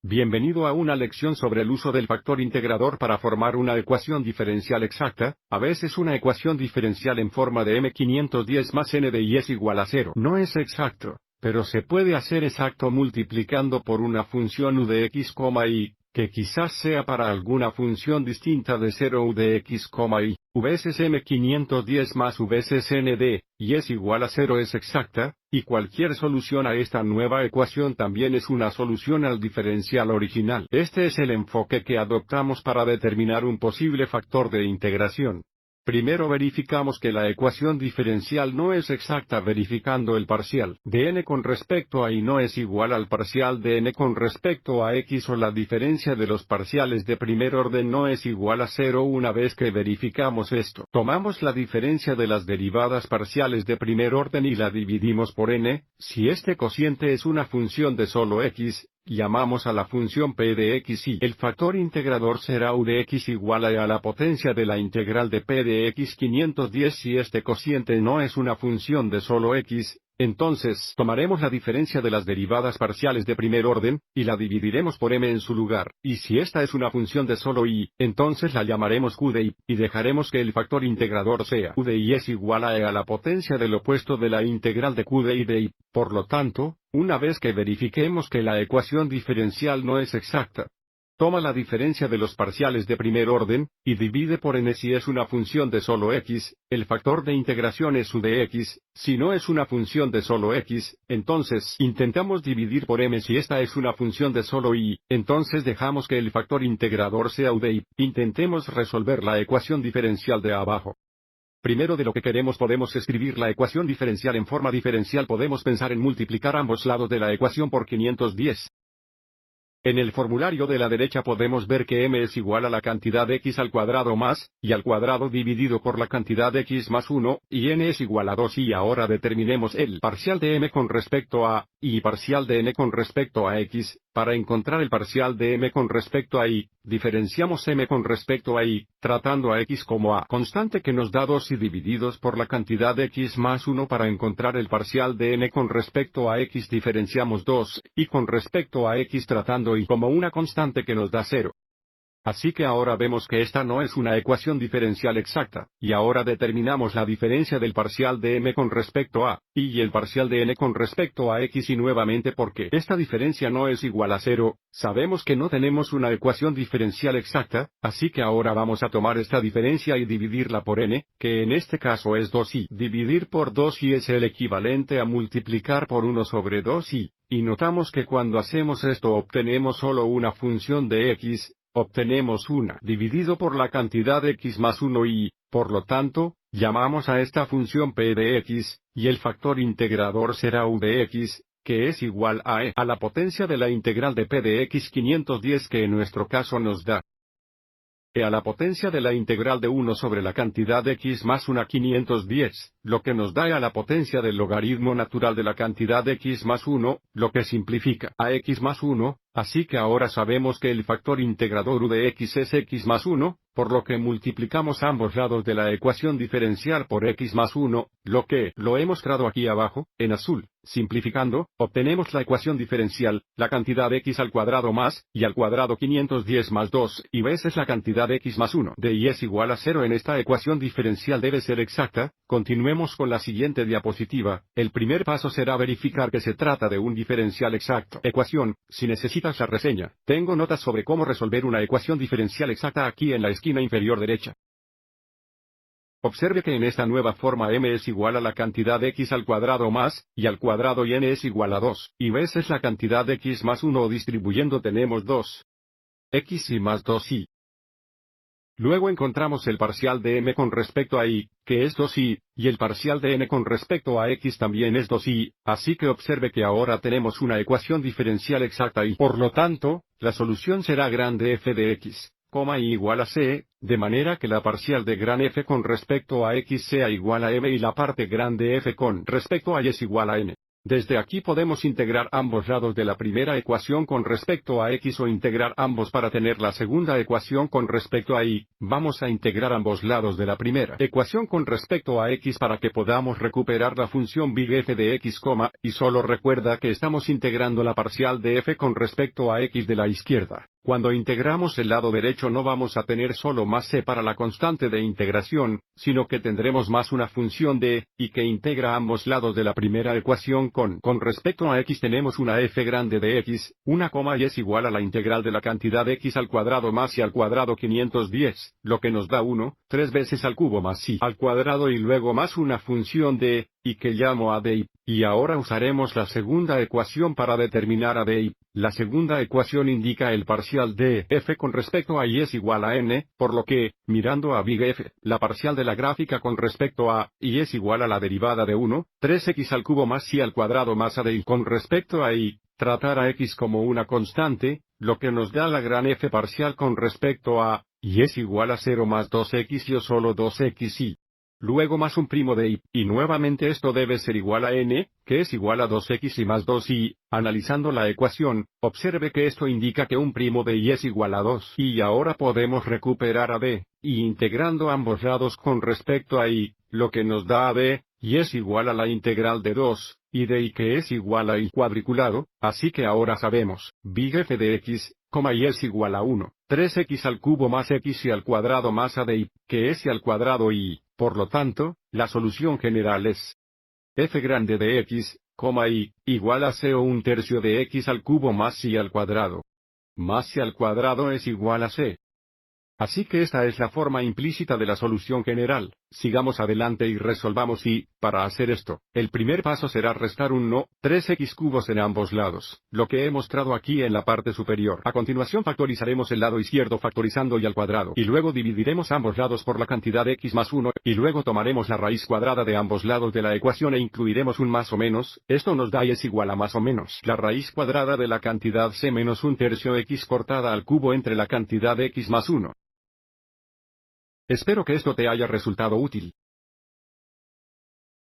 Bienvenido a una lección sobre el uso del factor integrador para formar una ecuación diferencial exacta, a veces una ecuación diferencial en forma de m510 más n de y es igual a 0. No es exacto, pero se puede hacer exacto multiplicando por una función u de x, y, que quizás sea para alguna función distinta de 0 u de x, y. U veces m510 más u veces n de, y es igual a 0 es exacta, y cualquier solución a esta nueva ecuación también es una solución al diferencial original. Este es el enfoque que adoptamos para determinar un posible factor de integración. Primero verificamos que la ecuación diferencial no es exacta verificando el parcial de n con respecto a y no es igual al parcial de n con respecto a x o la diferencia de los parciales de primer orden no es igual a 0. Una vez que verificamos esto, tomamos la diferencia de las derivadas parciales de primer orden y la dividimos por n. Si este cociente es una función de solo x, llamamos a la función p de x y el factor integrador será u de x igual a la potencia de la integral de p de x 510. Si este cociente no es una función de solo x, entonces tomaremos la diferencia de las derivadas parciales de primer orden, y la dividiremos por m en su lugar. Y si esta es una función de solo y, entonces la llamaremos q de y dejaremos que el factor integrador sea u de y es igual a la potencia del opuesto de la integral de q de y de y. Por lo tanto, una vez que verifiquemos que la ecuación diferencial no es exacta, toma la diferencia de los parciales de primer orden, y divide por n si es una función de solo x, el factor de integración es u de x. Si no es una función de solo x, entonces intentamos dividir por m si esta es una función de solo y, entonces dejamos que el factor integrador sea u de y. Intentemos resolver la ecuación diferencial de abajo. Primero de lo que queremos podemos escribir la ecuación diferencial en forma diferencial. Podemos pensar en multiplicar ambos lados de la ecuación por 510. En el formulario de la derecha podemos ver que m es igual a la cantidad x al cuadrado más, y al cuadrado dividido por la cantidad x más 1, y n es igual a 2. Y ahora determinemos el parcial de m con respecto a, y parcial de n con respecto a x. Para encontrar el parcial de m con respecto a y, diferenciamos m con respecto a y, tratando a x como a constante que nos da 2 y divididos por la cantidad x más 1. Para encontrar el parcial de n con respecto a x diferenciamos 2, y con respecto a x tratando y como una constante que nos da 0. Así que ahora vemos que esta no es una ecuación diferencial exacta, y ahora determinamos la diferencia del parcial de m con respecto a, y el parcial de n con respecto a x. Y nuevamente porque esta diferencia no es igual a 0, sabemos que no tenemos una ecuación diferencial exacta, así que ahora vamos a tomar esta diferencia y dividirla por n, que en este caso es 2y. Dividir por 2y es el equivalente a multiplicar por 1 sobre 2y, y notamos que cuando hacemos esto obtenemos solo una función de x. Obtenemos una dividido por la cantidad x más 1 y, por lo tanto, llamamos a esta función p de x, y el factor integrador será u de x, que es igual a a la potencia de la integral de p de x 510 que en nuestro caso nos da a la potencia de la integral de 1 sobre la cantidad x más 1 510, lo que nos da a la potencia del logaritmo natural de la cantidad x más 1, lo que simplifica a x más 1, así que ahora sabemos que el factor integrador u de x es x más 1, por lo que multiplicamos ambos lados de la ecuación diferencial por x más 1, lo que lo he mostrado aquí abajo, en azul. Simplificando, obtenemos la ecuación diferencial, la cantidad x al cuadrado más, y al cuadrado 510 más 2, y veces la cantidad x más 1 de y es igual a 0. En esta ecuación diferencial debe ser exacta. Continuemos con la siguiente diapositiva. El primer paso será verificar que se trata de un diferencial exacto. Ecuación. Si necesitas la reseña, tengo notas sobre cómo resolver una ecuación diferencial exacta aquí en la esquina inferior derecha. Observe que en esta nueva forma m es igual a la cantidad x al cuadrado más, y al cuadrado y n es igual a 2, y veces la cantidad x más 1 o distribuyendo tenemos 2 x y más 2y. Luego encontramos el parcial de m con respecto a y, que es 2y, y el parcial de n con respecto a x también es 2y, así que observe que ahora tenemos una ecuación diferencial exacta y por lo tanto, la solución será grande f de x, y igual a c, de manera que la parcial de gran f con respecto a x sea igual a m y la parte grande f con respecto a y es igual a n. Desde aquí podemos integrar ambos lados de la primera ecuación con respecto a x o integrar ambos para tener la segunda ecuación con respecto a y. Vamos a integrar ambos lados de la primera ecuación con respecto a x para que podamos recuperar la función big f de x, y solo recuerda que estamos integrando la parcial de f con respecto a x de la izquierda. Cuando integramos el lado derecho no vamos a tener solo más c para la constante de integración, sino que tendremos más una función de y que integra ambos lados de la primera ecuación con respecto a x tenemos una f grande de x, una coma y es igual a la integral de la cantidad x al cuadrado más y al cuadrado 510, lo que nos da 1, 3 veces al cubo más y al cuadrado y luego más una función de y que llamo a de y ahora usaremos la segunda ecuación para determinar a de y. La segunda ecuación indica el parcial de f con respecto a y es igual a n, por lo que, mirando a big F, la parcial de la gráfica con respecto a y es igual a la derivada de 1, 3x al cubo más y al cuadrado más a de y. Con respecto a y, tratar a x como una constante, lo que nos da la gran f parcial con respecto a y es igual a 0 más 2x y o solo 2x y. Luego más un primo de y nuevamente esto debe ser igual a n, que es igual a 2x y más 2y. Analizando la ecuación, observe que esto indica que un primo de y es igual a 2. Y ahora podemos recuperar a d, y integrando ambos lados con respecto a y, lo que nos da a d, y es igual a la integral de 2, y de y que es igual a y cuadriculado, así que ahora sabemos, big f de x, y es igual a 1, 3x al cubo más x y al cuadrado más a de y, que es y al cuadrado y, por lo tanto, la solución general es f grande de x, y, igual a c o 1/3 de x al cubo más y al cuadrado. Más y al cuadrado es igual a c. Así que esta es la forma implícita de la solución general. Sigamos adelante y resolvamos y, para hacer esto, el primer paso será restar un no, 3x cubos en ambos lados, lo que he mostrado aquí en la parte superior. A continuación factorizaremos el lado izquierdo factorizando y al cuadrado, y luego dividiremos ambos lados por la cantidad x más 1, y luego tomaremos la raíz cuadrada de ambos lados de la ecuación e incluiremos un más o menos, esto nos da y es igual a más o menos la raíz cuadrada de la cantidad c menos 1/3 x cortada al cubo entre la cantidad x más 1. Espero que esto te haya resultado útil.